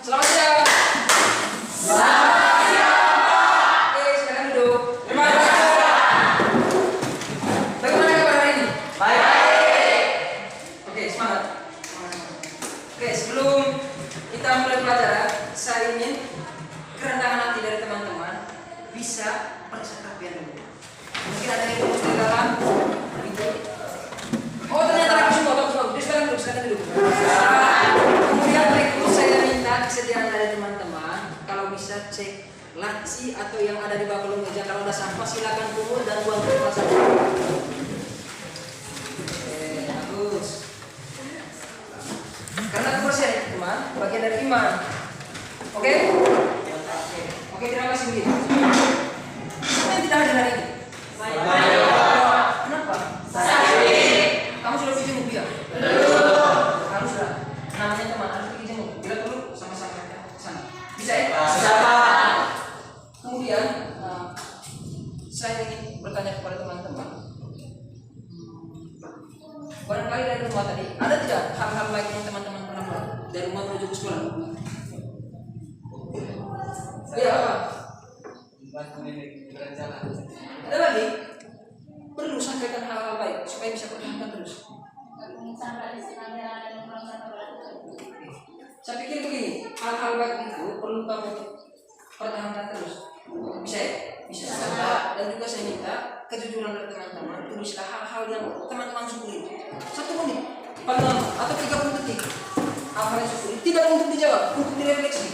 Selamat siang. Selamat siang, Pak. Oke, silakan duduk. Terima kasih. Bagaimana kabar hari ini? Baik. Oke, semangat. Oke, sebelum kita mulai pelajaran, saya ingin kerendahan hati dari teman-teman bisa periksa kerapian dulu. Mungkin ada yang lulus di dalam itu. Oh, ternyata aku semua tahu. Silakan duduk. Kemudian berikut saya minta kesediaan dari teman-teman kalau bisa cek laci atau yang ada di bawah kolong meja. Kalau ada sampah silakan pungut dan buang ke tempat sampah. Oke, bagus. Karena kebersihan itu teman bagian dari iman. Oke? Oke, terima kasih begitu. Siapa yang tidak hadir hari ini? Kenapa? Kamu sudah pergi jenguk dia? Harus lah. Namanya teman harus pergi jenguk. Bila perlu sama-sama ke sana. Bisa ya? Bisa. Kemudian saya ingin bertanya kepada teman-teman. Barangkali dari rumah tadi ada tidak hal-hal baik yang teman-teman pernah buat dari rumah menuju ke sekolah? Ya apa? Ada lagi? Perlu sampaikan hal-hal baik supaya bisa pertahankan terus. Saya pikir begini, hal-hal baik itu perlu kamu pertahankan terus. Bisa ya? Bisa. Dan juga saya minta kejujuran dari teman-teman, tulislah hal-hal yang teman-teman syukuri. 1 menit, paling lama, atau 30 detik. Hal-hal yang syukuri, tidak untuk dijawab, untuk direfleksi.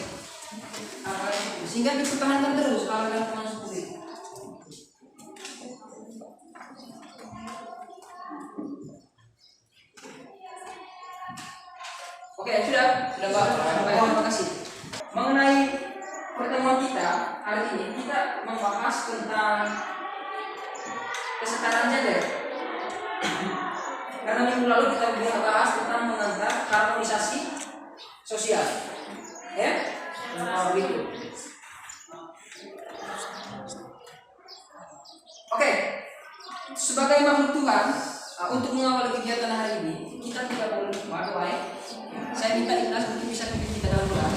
Hal-hal yang syukuri, sehingga dipertahankan terus hal-hal yang teman syukuri. Oke, sudah Pak. Baik, terima kasih. Mengenai pertemuan kita hari ini, kita membahas tentang kesetaraan gender. Karena minggu lalu kita bahas tentang mengantar harmonisasi sosial, ya, begitu. Oke, sebagai makhluk Tuhan, untuk mengawali kegiatan hari ini, kita tidak boleh lupa doa. Saya minta ikhlas untuk bisa pimpin kita dalam doa.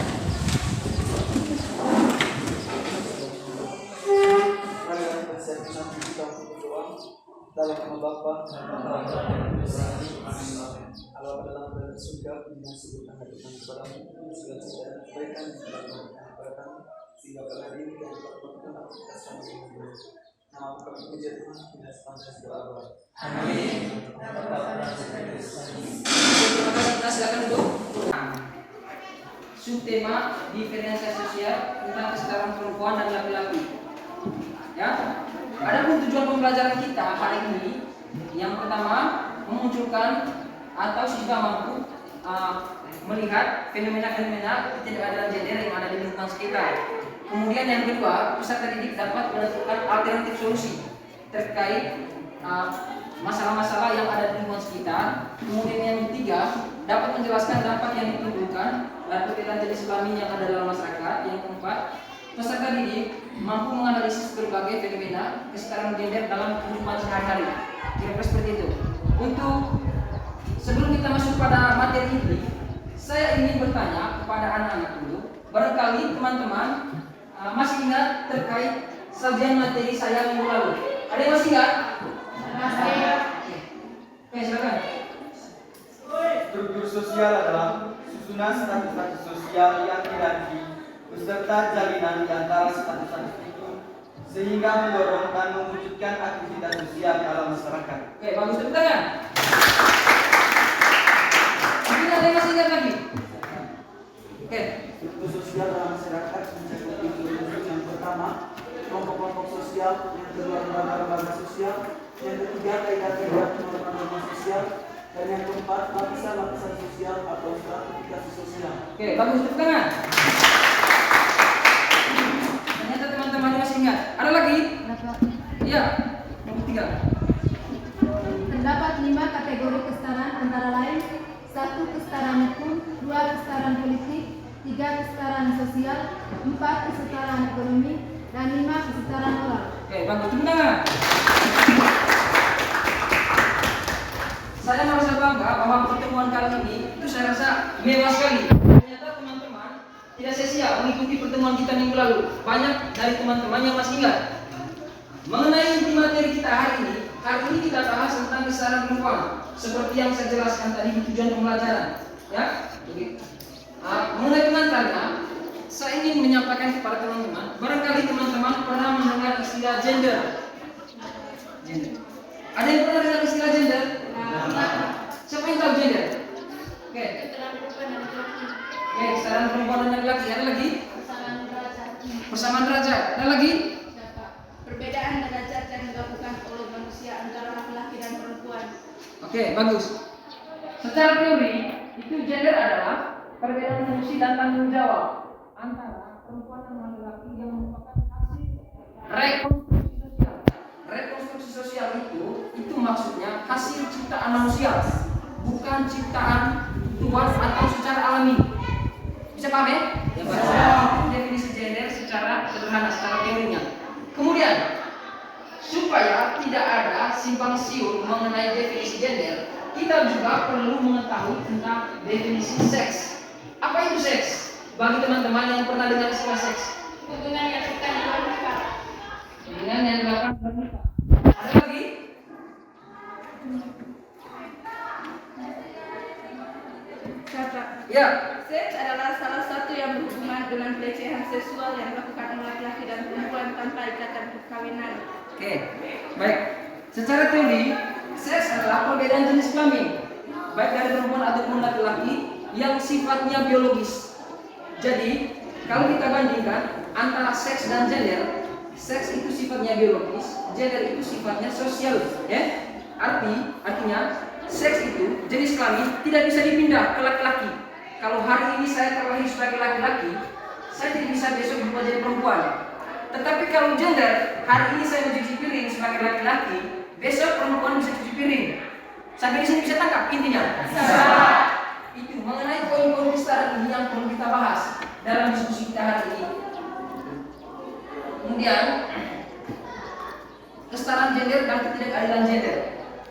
Dalam nama Bapa dan Allah dalam surga dengan sebutkan hadiran kepadamu segala sesuatu kebaikan kepada kami sehingga pada hari ini kami dapat berkenan atas kami nama kami puji Tuhan dengan sepanjang segala abad. Amin. Terima kasih. Kita silakan duduk. Subtema diferensiasi sosial tentang kesetaraan perempuan dan laki-laki. Ya. Adapun tujuan pembelajaran kita hari ini, yang pertama memunculkan atau siswa mampu melihat fenomena-fenomena ketidakadilan gender yang ada di lingkungan sekitar. Kemudian yang kedua, peserta didik dapat menentukan alternatif solusi terkait masalah-masalah yang ada di lingkungan sekitar. Kemudian yang ketiga, dapat menjelaskan dampak yang ditimbulkan dari perbedaan jenis kelamin yang ada dalam masyarakat. Yang keempat, peserta didik mampu menganalisis berbagai fenomena kesetaraan gender dalam kehidupan sehari-hari. Kira-kira seperti itu. Untuk sebelum kita masuk pada materi ini, saya ingin bertanya kepada anak-anak dulu. Barangkali teman-teman masih ingat terkait sajian materi saya minggu lalu. Ada yang masih ingat? Masih. Oke, silakan. Struktur sosial adalah susunan status-status sosial yang hierarki beserta jalinan di antara status-status itu sehingga mendorong dan mewujudkan aktivitas sosial dalam masyarakat. Oke, bagus, tepuk tangan. Mungkin ada yang masih ingat lagi? Oke. Struktur sosial dalam masyarakat mencakup yang pertama kelompok-kelompok sosial, yang kedua lembaga-lembaga sosial, yang ketiga kaidah-kaidah norma-norma sosial, dan yang keempat lapisan-lapisan sosial atau stratifikasi sosial. Oke, bagus, tepuk tangan. Ternyata teman-teman masih ingat. Ada lagi? Iya, yang ketiga. Terdapat 5 kategori kesetaraan antara lain 1. Kesetaraan hukum, 2. Kesetaraan politik, 3. Kesetaraan sosial, 4. Kesetaraan ekonomi, dan 5. Kesetaraan moral. Oke, bagus, tepuk tangan. Saya merasa bangga bahwa pertemuan kali ini itu saya rasa mewah sekali. Ternyata teman-teman tidak mengikuti pertemuan kita minggu lalu, banyak dari teman-teman yang masih ingat. Mengenai inti materi kita hari ini kita bahas tentang kesetaraan perempuan, seperti yang saya jelaskan tadi di tujuan pembelajaran. Ya, mengenai pengantarnya, saya ingin menyampaikan kepada teman-teman, barangkali teman-teman pernah mendengar istilah gender. Ada yang pernah dengar istilah gender? Siapa yang tahu gender? Oke, kesetaraan perempuan dan laki-laki. Ada lagi? Persamaan derajat. Ada lagi? Perbedaan derajat yang dilakukan oleh manusia antara laki-laki dan perempuan. Oke, bagus. Secara teori, itu gender adalah perbedaan fungsi dan tanggung jawab antara perempuan dan laki-laki yang merupakan hasil rekonstruksi sosial. Rekonstruksi sosial itu maksudnya hasil ciptaan manusia, bukan ciptaan Tuhan atau secara alami. Bisa paham ya? Ya, itu definisi gender secara sederhana, secara teorinya. Kemudian, supaya tidak ada simpang siur mengenai definisi gender, kita juga perlu mengetahui tentang definisi seks. Apa itu seks? Bagi teman-teman yang pernah dengar istilah seks, Hubungan yang dilakukan di luar nikah. hubungan yang dilakukan di luar nikah. Ada lagi? Kakak. Ya. Seks adalah salah satu yang berhubungan dengan pelecehan seksual yang dilakukan oleh laki-laki dan perempuan tanpa ikatan perkawinan. Oke, baik. Secara teori, seks adalah perbedaan jenis kelamin, baik dari perempuan ataupun laki-laki, yang sifatnya biologis. Jadi, kalau kita bandingkan antara seks dan gender, seks itu sifatnya biologis, gender itu sifatnya sosial. Ya, artinya seks itu jenis kelamin tidak bisa dipindah ke laki-laki. Kalau hari ini saya terlahir sebagai laki-laki, saya tidak bisa besok berubah jadi perempuan. Tetapi kalau gender, hari ini saya mencuci piring sebagai laki-laki, besok perempuan bisa cuci piring. Sampai di sini bisa tangkap intinya? Itu mengenai poin-poin kesetaraan ini yang perlu kita bahas dalam diskusi kita hari ini. Kemudian, kesetaraan gender dan ketidakadilan gender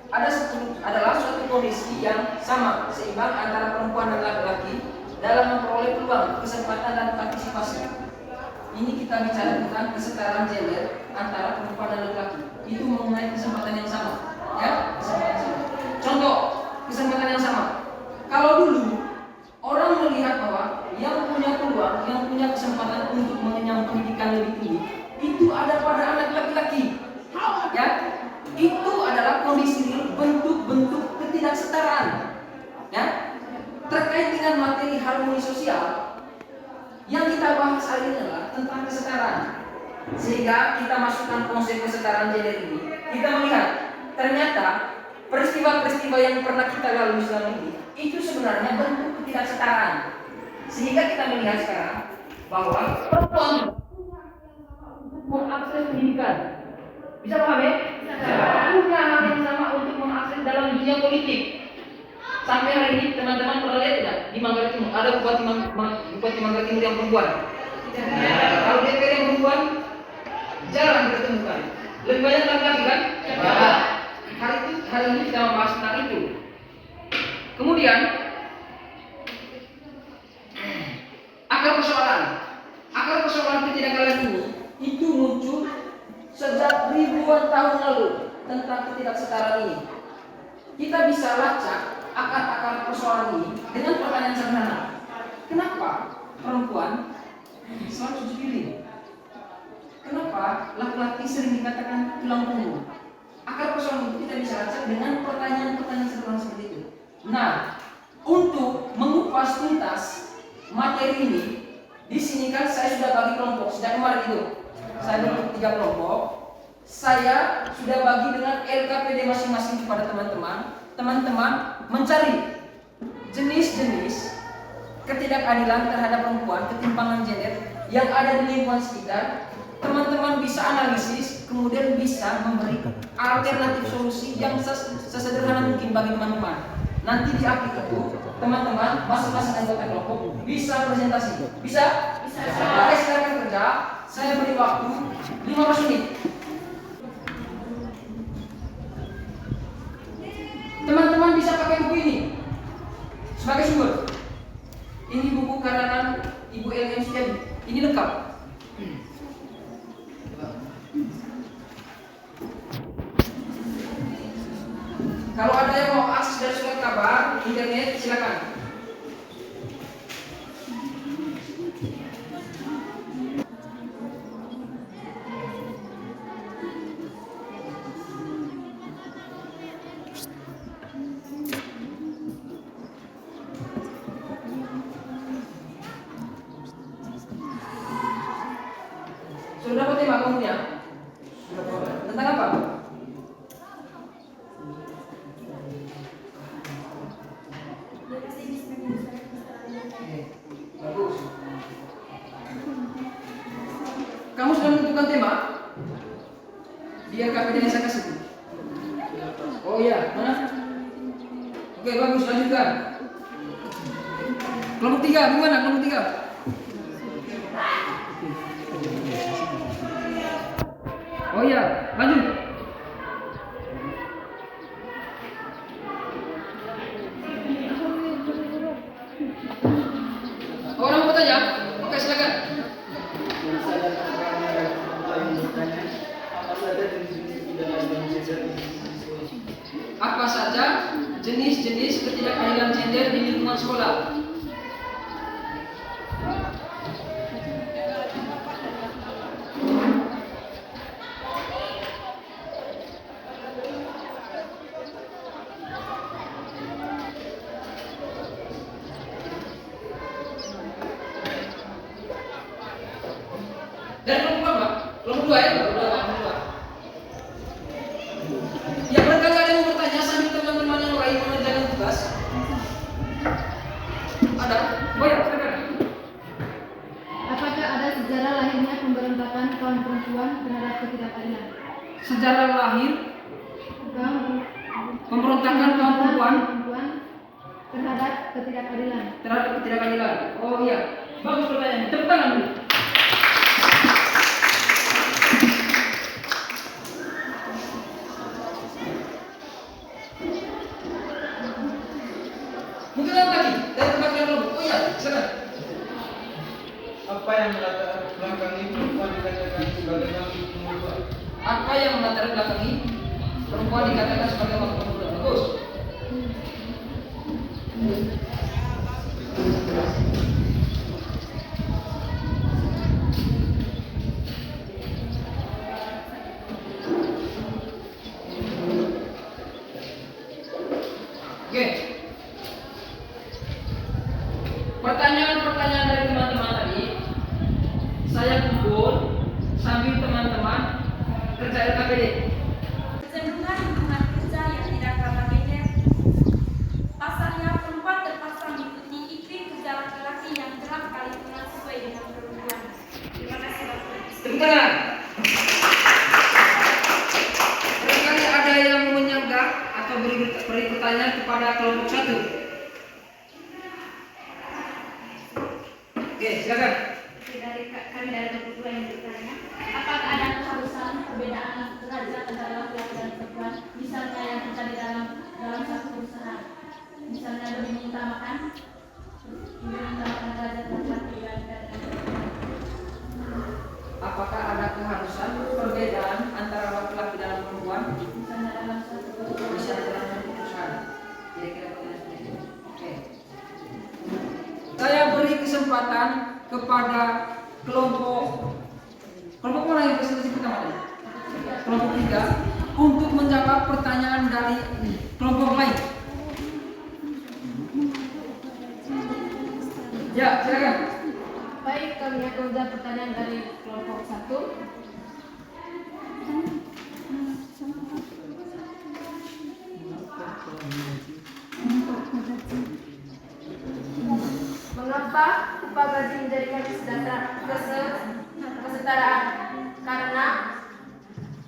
adalah suatu kondisi yang sama, seimbang antara perempuan dan laki-laki dalam memperoleh peluang, kesempatan dan partisipasi. Ini kita bicara tentang kesetaraan gender antara perempuan dan laki-laki. Itu mengenai kesempatan yang sama, ya, kesempatan yang sama. Contoh, kesempatan yang sama. Kalau dulu orang melihat bahwa yang punya peluang, yang punya kesempatan untuk mengenyam pendidikan lebih tinggi, itu ada pada anak laki-laki. Ya, itu adalah kondisi bentuk-bentuk ketidaksetaraan. Ya, terkait dengan materi harmoni sosial yang kita bahas hari ini adalah tentang kesetaraan. Sehingga kita masukkan konsep kesetaraan gender ini, kita melihat ternyata peristiwa-peristiwa yang pernah kita lalui selama ini itu sebenarnya bentuk ketidaksetaraan. Sehingga kita melihat sekarang bahwa perempuan untuk mengakses pendidikan. Bisa paham ya? Punya hak yang sama untuk mengakses dalam dunia politik. Sampai hari ini teman-teman pernah lihat tidak di Manggarai Timur ada bupati Manggarai Timur yang perempuan? Kalau DPR yang perempuan jarang ditemukan. Lebih banyak laki-laki kan? Hari ini kita membahas tentang itu. Kemudian akar persoalan ketidakadilan ini itu muncul sejak ribuan tahun lalu tentang ketidaksetaraan ini. Kita bisa lacak akar-akar persoalan ini dengan pertanyaan sederhana. Kenapa perempuan selalu cuci piring? Kenapa laki-laki sering dikatakan tulang punggung? Akar persoalan itu kita bisa lacak dengan pertanyaan-pertanyaan sederhana seperti itu. Nah, untuk mengupas tuntas materi ini, di sini kan saya sudah bagi kelompok sejak kemarin itu. Saya bentuk 3 kelompok. Saya sudah bagi dengan LKPD masing-masing kepada teman-teman. Teman-teman mencari jenis-jenis ketidakadilan terhadap perempuan, ketimpangan gender yang ada di lingkungan sekitar. Teman-teman bisa analisis, kemudian bisa memberi alternatif solusi yang sesederhana mungkin bagi teman-teman. Nanti di akhir itu, teman-teman masing-masing anggota kelompok bisa presentasi. Bisa? Bisa. Oke, silakan kerja. Saya beri waktu 15 menit. Teman-teman bisa pakai buku ini sebagai sumber. Ini buku karangan Ibu Ellen Setiabu Ini lengkap. Kalau ada yang mau akses dari surat kabar internet, silakan. Sudah dapat tema kamunya? Tentang apa? Bagus. Kamu sudah menentukan tema? Biar KPD saya kasih. Oh iya, mana? Oke, bagus, lanjutkan. Kelompok 3, gimana kelompok 3? Oh iya, lanjut. Orang mau tanya? Oke, silakan. Apa saja jenis-jenis ketidakadilan gender di lingkungan sekolah? Dari kelompok berapa? Kelompok 2 ya? Kelompok 2. Ya, barangkali ada yang mau bertanya sambil teman-teman yang lain mengerjakan tugas. Ada? Oh ya, silakan. Apakah ada sejarah lahirnya pemberontakan kaum perempuan terhadap ketidakadilan? Sejarah lahir pemberontakan kaum perempuan terhadap ketidakadilan. terhadap ketidakadilan. Oh iya, bagus pertanyaan. Tepuk tangan dulu. Mungkin ada lagi dari tempat yang kelompok. Oh iya, silakan. Apa yang melatar belakangi perempuan dikatakan sebagai makhluk pemuda? Apa yang melatar belakangi perempuan dikatakan sebagai makhluk pemuda? Bagus. Oke. Pertanyaan-pertanyaan dari teman-teman tadi saya kumpul sambil teman-teman kerja LKPD. Kecenderungan hubungan kerja yang tidak ramah gender. Pasalnya perempuan terpaksa mengikuti iklim kerja laki-laki yang kerap kali tidak sesuai dengan perempuan. Terima kasih Bapak. Tepuk tangan. Barangkali ada yang menyanggah atau beri pertanyaan kepada kelompok 1. Oke, silakan. Kami dari kelompok 2 yang bertanya, apakah ada keharusan perbedaan derajat antara laki-laki dan perempuan, misalnya yang terjadi dalam satu perusahaan, misalnya lebih mengutamakan derajat laki-laki dibandingkan dengan perempuan. Apakah ada keharusan perbedaan antara laki-laki dan perempuan? Misalnya dalam satu perusahaan. Bisa dalam satu perusahaan. Kira-kira pertanyaan seperti itu. Oke. Saya beri kesempatan kepada kelompok mana yang presentasi pertama tadi? Kelompok 3 untuk menjawab pertanyaan dari kelompok lain. Ya, silakan. Baik, kami akan menjawab pertanyaan dari kelompok 1. Mengapa upah gaji menjadikan kesetaraan? Karena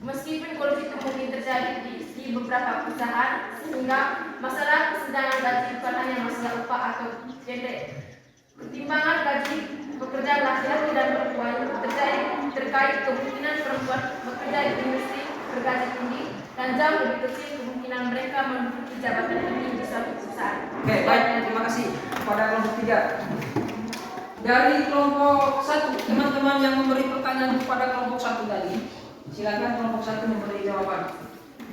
meskipun korupsi itu mungkin terjadi di beberapa perusahaan, sehingga masalah kesetaraan gaji bukan hanya masalah upah atau gender. Pertimbangan gaji pekerjaan laki-laki dan perempuan terkait kemungkinan perempuan bekerja di industri bergaji tinggi dan jauh lebih kecil kemungkinan mereka menduduki jabatan tinggi di suatu perusahaan. Oke, baik. Terima kasih kepada kelompok 3. Dari kelompok 1, teman-teman yang memberi pertanyaan kepada kelompok 1 tadi, silakan kelompok 1 memberi jawaban.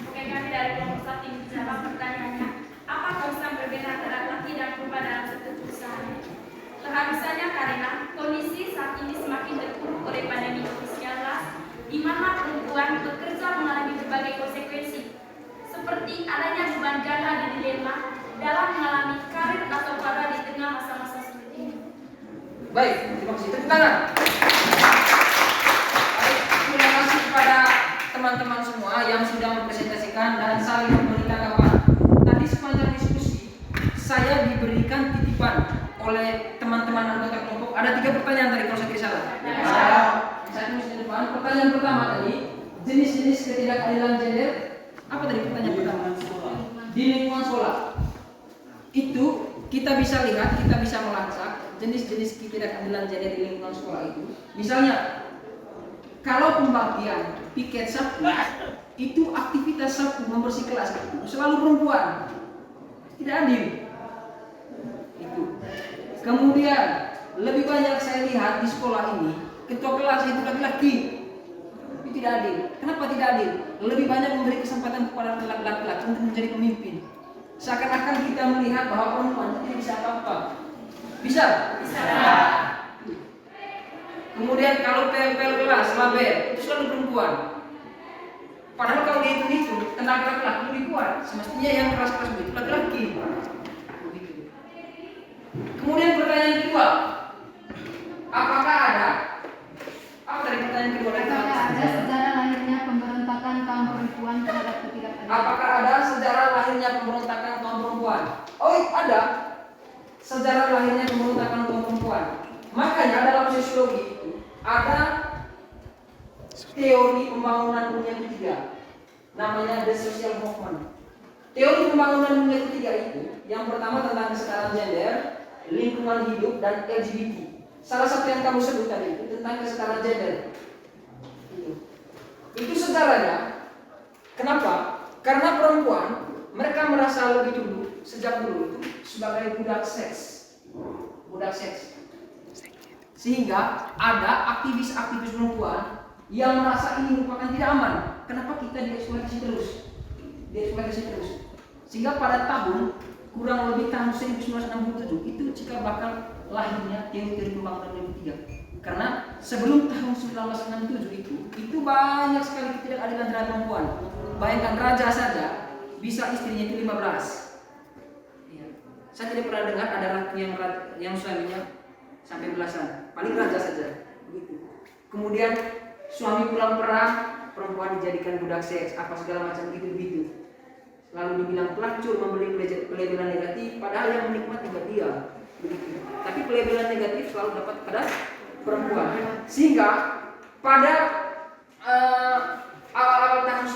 Oke, kami dari kelompok 1 ini jawab pertanyaannya. Apa konsep berbeda antara laki dan perempuan dalam satu perusahaan? Keharusannya karena kondisi saat ini semakin terpuruk oleh pandemi COVID-19, di mana perempuan bekerja mengalami berbagai konsekuensi, seperti adanya beban ganda dan dilema dalam mengalami karir atau pada di tengah masa-masa seperti ini. Baik, terima kasih. Tepuk tangan. Baik, terima kasih kepada teman-teman semua yang sudah mempresentasikan dan saling memberi tanggapan. Tadi sepanjang diskusi, saya diberikan titipan oleh teman-teman anggota kelompok. Ada 3 pertanyaan tadi kalau saya tidak salah. Saya tulis di depan. Pertanyaan pertama tadi, jenis-jenis ketidakadilan gender. Apa tadi pertanyaan pertama? Di lingkungan sekolah. Itu kita bisa lihat, kita bisa melacak jenis-jenis ketidakadilan gender di lingkungan sekolah itu. Misalnya, kalau pembagian piket Sabtu, itu aktivitas Sabtu membersih kelas itu selalu perempuan. Tidak adil. Itu. Kemudian lebih banyak saya lihat di sekolah ini ketua kelas itu laki-laki. Itu tidak adil. Kenapa tidak adil? Lebih banyak memberi kesempatan kepada laki-laki untuk menjadi pemimpin. Seakan-akan kita melihat bahwa perempuan tidak bisa apa-apa. Bisa? Bisa. Kemudian kalau PL kelas, label, itu selalu perempuan. Padahal kalau dihitung-hitung, tenaga laki-laki lebih kuat. Semestinya yang keras-keras itu laki-laki. Kemudian pertanyaan kedua, apakah ada? Apa tadi pertanyaan kedua? Apakah ada sejarah lahirnya pemberontakan kaum perempuan terhadap ketidakadilan? Apakah ada sejarah lahirnya pemberontakan kaum perempuan? Oh, ada. Sejarah lahirnya pemberontakan kaum perempuan. Makanya dalam sosiologi itu ada teori pembangunan dunia ketiga, namanya the social movement. Teori pembangunan dunia ketiga itu, yang pertama tentang kesetaraan gender, lingkungan hidup, dan LGBT. Salah satu yang kamu sebut tadi itu tentang kesetaraan gender. Itu sejarahnya. Kenapa? Karena perempuan mereka merasa lebih dulu, sejak dulu itu sebagai budak seks. Budak seks. Sehingga ada aktivis-aktivis perempuan yang merasa ini merupakan tidak aman. Kenapa kita dieksploitasi terus? Dieksploitasi terus. Sehingga pada tahun kurang lebih tahun 1967 itu cikal bakal lahirnya teori pembangunan dunia ketiga. Karena sebelum tahun 1967 itu banyak sekali ketidakadilan terhadap perempuan. Bayangkan raja saja bisa istrinya itu 15. Ya. Saya tidak pernah dengar ada laki yang suaminya sampai belasan. Paling raja saja. Begitu. Kemudian suami pulang perang, perempuan dijadikan budak seks, apa segala macam gitu-gitu. Lalu dibilang pelacur, memberi pelabelan negatif, padahal yang menikmati juga dia. Begitu. Tapi pelabelan negatif selalu dapat pada perempuan. Sehingga pada awal-awal tahun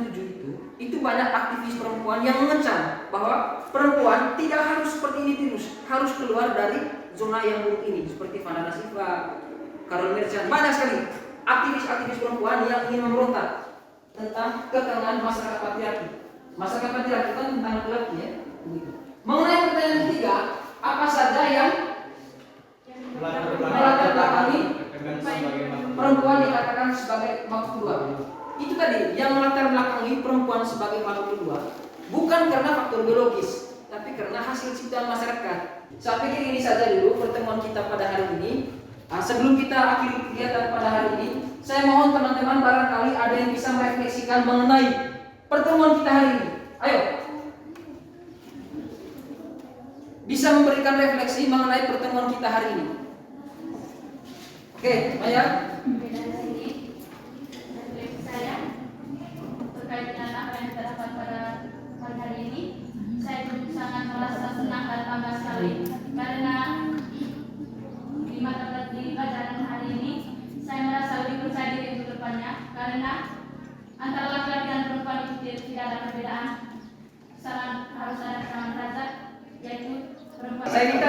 1967 itu banyak aktivis perempuan yang mengecam bahwa perempuan tidak harus seperti ini terus, harus keluar dari zona yang buruk ini, seperti Vandana Shiva, Karol Merchant, banyak sekali aktivis-aktivis perempuan yang ingin memberontak tentang kekangan masyarakat patriarki. Masyarakat patriarki kan tentang laki-laki ya. Mengenai pertanyaan ketiga, apa saja yang melatar belakangi perempuan dikatakan sebagai makhluk kedua? Itu tadi yang melatar belakangi perempuan sebagai makhluk kedua bukan karena faktor biologis, tapi karena hasil ciptaan masyarakat. Saya pikir ini saja dulu pertemuan kita pada hari ini. Sebelum kita akhiri kegiatan pada hari ini, saya mohon teman-teman barangkali ada yang bisa merefleksikan mengenai pertemuan kita hari ini. Ayo, bisa memberikan refleksi mengenai pertemuan kita hari ini. Oke, Maya. Saya terkait dengan apa yang terdapat pada hari ini, saya sangat merasa senang dan bangga sekali karena di pelajaran hari ini saya merasa lebih percaya diri untuk depannya, karena antara laki-laki dan perempuan itu tidak ada perbedaan, harus ada kesamaan derajat, yaitu perempuan. Saya minta